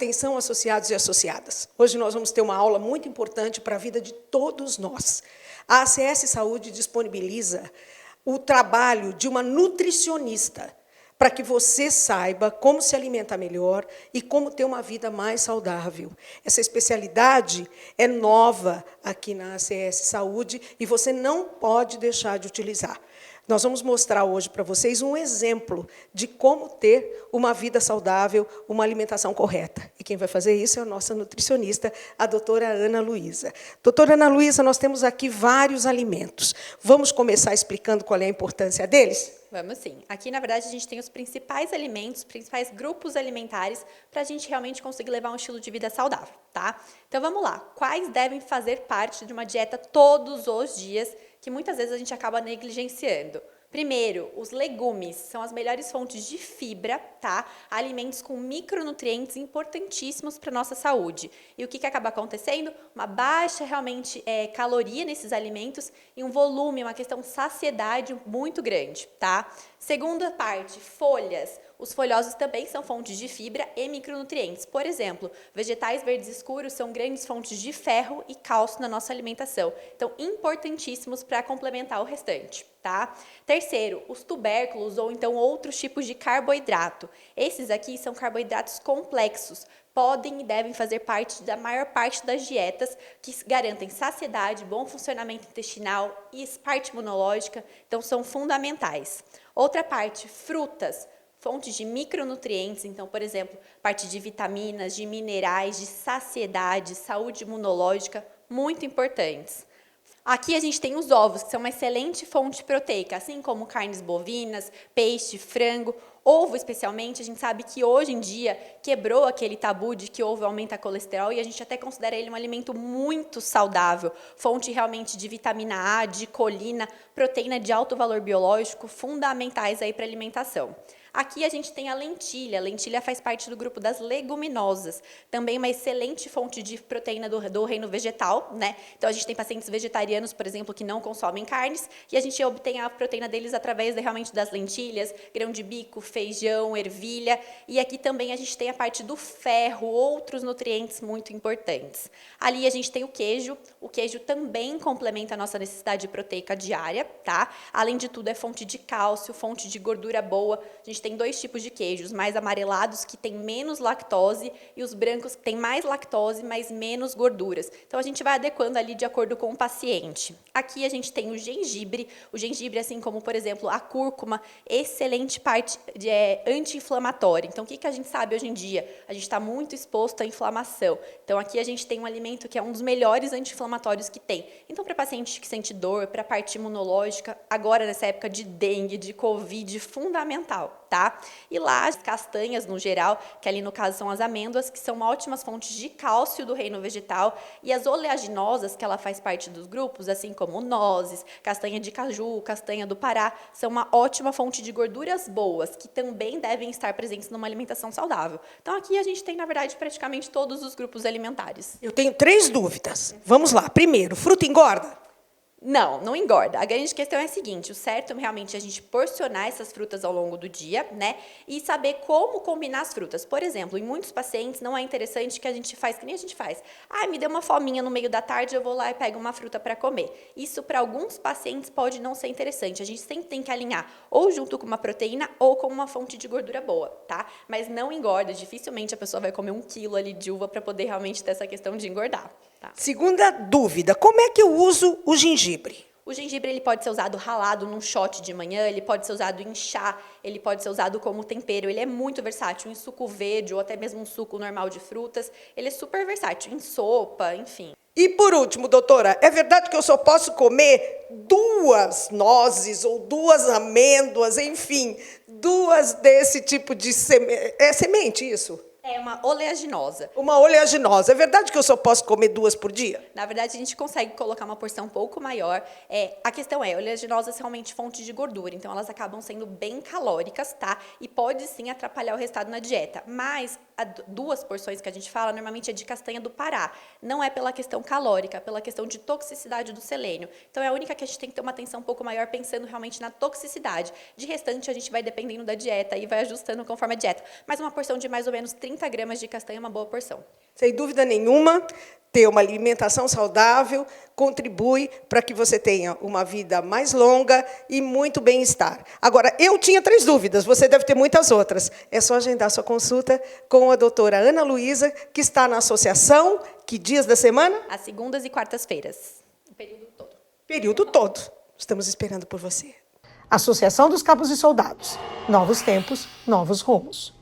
Atenção, associados e associadas. Hoje nós vamos ter uma aula muito importante para a vida de todos nós. A ACS Saúde disponibiliza o trabalho de uma nutricionista para que você saiba como se alimentar melhor e como ter uma vida mais saudável. Essa especialidade é nova aqui na ACS Saúde e você não pode deixar de utilizar. Nós vamos mostrar hoje para vocês um exemplo de como ter uma vida saudável, uma alimentação correta. E quem vai fazer isso é a nossa nutricionista, a doutora Ana Luísa. Doutora Ana Luísa, nós temos aqui vários alimentos. Vamos começar explicando qual é a importância deles? Vamos sim. Aqui, na verdade, a gente tem os principais alimentos, os principais grupos alimentares para a gente realmente conseguir levar um estilo de vida saudável, tá? Então, vamos lá. Quais devem fazer parte de uma dieta todos os dias, que muitas vezes a gente acaba negligenciando? Primeiro, os legumes são as melhores fontes de fibra, tá? Alimentos com micronutrientes importantíssimos para a nossa saúde. E o que acaba acontecendo? Uma baixa, realmente, caloria nesses alimentos e um volume, uma questão de saciedade muito grande, tá? Segunda parte, folhas. Os folhosos também são fontes de fibra e micronutrientes. Por exemplo, vegetais verdes escuros são grandes fontes de ferro e cálcio na nossa alimentação. Então, importantíssimos para complementar o restante, tá? Terceiro, os tubérculos ou então outros tipos de carboidrato. Esses aqui são carboidratos complexos. Podem e devem fazer parte da maior parte das dietas que garantem saciedade, bom funcionamento intestinal e parte imunológica. Então, são fundamentais. Outra parte, frutas. Fontes de micronutrientes, então, por exemplo, parte de vitaminas, de minerais, de saciedade, saúde imunológica, muito importantes. Aqui a gente tem os ovos, que são uma excelente fonte proteica, assim como carnes bovinas, peixe, frango. Ovo, especialmente, a gente sabe que hoje em dia quebrou aquele tabu de que ovo aumenta colesterol e a gente até considera ele um alimento muito saudável, fonte realmente de vitamina A, de colina, proteína de alto valor biológico, fundamentais aí para a alimentação. Aqui a gente tem a lentilha. A lentilha faz parte do grupo das leguminosas. Também uma excelente fonte de proteína do reino vegetal, né? Então, a gente tem pacientes vegetarianos, por exemplo, que não consomem carnes, e a gente obtém a proteína deles através realmente das lentilhas, grão de bico, feijão, ervilha. E aqui também a gente tem a parte do ferro, outros nutrientes muito importantes. Ali a gente tem o queijo. O queijo também complementa a nossa necessidade proteica diária, tá? Além de tudo, é fonte de cálcio, fonte de gordura boa. A gente tem dois tipos de queijos, mais amarelados, que tem menos lactose, e os brancos, que tem mais lactose, mas menos gorduras. Então, a gente vai adequando ali de acordo com o paciente. Aqui a gente tem o gengibre, assim como, por exemplo, a cúrcuma, excelente parte anti-inflamatória. Então, o que a gente sabe hoje em dia? A gente está muito exposto à inflamação. Então, aqui a gente tem um alimento que é um dos melhores anti-inflamatórios que tem. Então, para paciente que sente dor, para a parte imunológica, agora nessa época de dengue, de covid, fundamental. Tá? E lá, as castanhas, no geral, que ali no caso são as amêndoas, que são ótimas fontes de cálcio do reino vegetal, e as oleaginosas, que ela faz parte dos grupos, assim como nozes, castanha de caju, castanha do Pará, são uma ótima fonte de gorduras boas, que também devem estar presentes numa alimentação saudável. Então, aqui a gente tem, na verdade, praticamente todos os grupos alimentares. Eu tenho 3 dúvidas. Vamos lá. Primeiro, fruta engorda? Não, não engorda. A grande questão é a seguinte, o certo é realmente a gente porcionar essas frutas ao longo do dia, né? E saber como combinar as frutas. Por exemplo, em muitos pacientes não é interessante que a gente faz, que nem a gente faz. Ah, me deu uma fominha no meio da tarde, eu vou lá e pego uma fruta para comer. Isso para alguns pacientes pode não ser interessante. A gente sempre tem que alinhar ou junto com uma proteína ou com uma fonte de gordura boa, tá? Mas não engorda, dificilmente a pessoa vai comer 1 quilo ali de uva para poder realmente ter essa questão de engordar. Tá. Segunda dúvida, como é que eu uso o gengibre? O gengibre ele pode ser usado ralado num shot de manhã, ele pode ser usado em chá, ele pode ser usado como tempero, ele é muito versátil em suco verde ou até mesmo um suco normal de frutas, ele é super versátil em sopa, enfim. E por último, doutora, é verdade que eu só posso comer 2 nozes ou 2 amêndoas, enfim, 2 desse tipo de semente? É semente isso? É uma oleaginosa. Uma oleaginosa. É verdade que eu só posso comer 2 por dia? Na verdade, a gente consegue colocar uma porção um pouco maior. A questão é, oleaginosas são realmente fonte de gordura, então elas acabam sendo bem calóricas, tá? E pode sim atrapalhar o resultado na dieta. Mas 2 porções que a gente fala, normalmente é de castanha do Pará. Não é pela questão calórica, é pela questão de toxicidade do selênio. Então é a única que a gente tem que ter uma atenção um pouco maior pensando realmente na toxicidade. De restante, a gente vai dependendo da dieta e vai ajustando conforme a dieta. Mas uma porção de mais ou menos 30 30 gramas de castanha é uma boa porção. Sem dúvida nenhuma, ter uma alimentação saudável contribui para que você tenha uma vida mais longa e muito bem-estar. Agora, eu tinha 3 dúvidas, você deve ter muitas outras. É só agendar sua consulta com a doutora Ana Luísa, que está na associação. Que dias da semana? Às segundas e quartas-feiras, o período todo. Período todo. Estamos esperando por você. Associação dos Cabos e Soldados. Novos tempos, novos rumos.